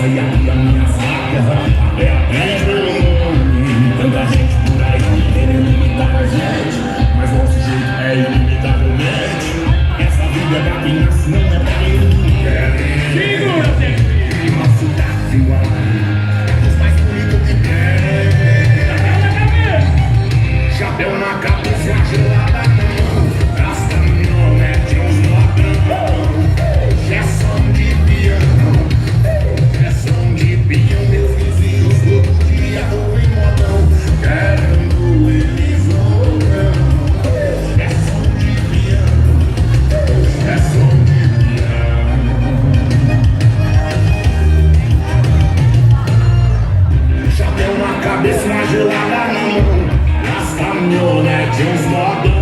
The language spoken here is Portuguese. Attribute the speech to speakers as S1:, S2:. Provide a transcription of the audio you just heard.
S1: e aqui a minha faca é a pele pelo nome. Tanta gente por aí querendo imitar a gente, mas nosso jeito é inimitavelmente. Essa vida da quem nasce não é pra quem não quer. Segura, gente! Nosso Brasil é dos mais bonitos que tem. Chapéu na cabeça, gelada na mão, as caminhonetes, uns modão. Gestão de piano, gestão de pião. Meus vizinhos todo dia ouvem modão, querendo eles ou não. Gestão de piano, gestão de piano. Chapéu na cabeça, gelada na mão, as caminhonetes, uns modão.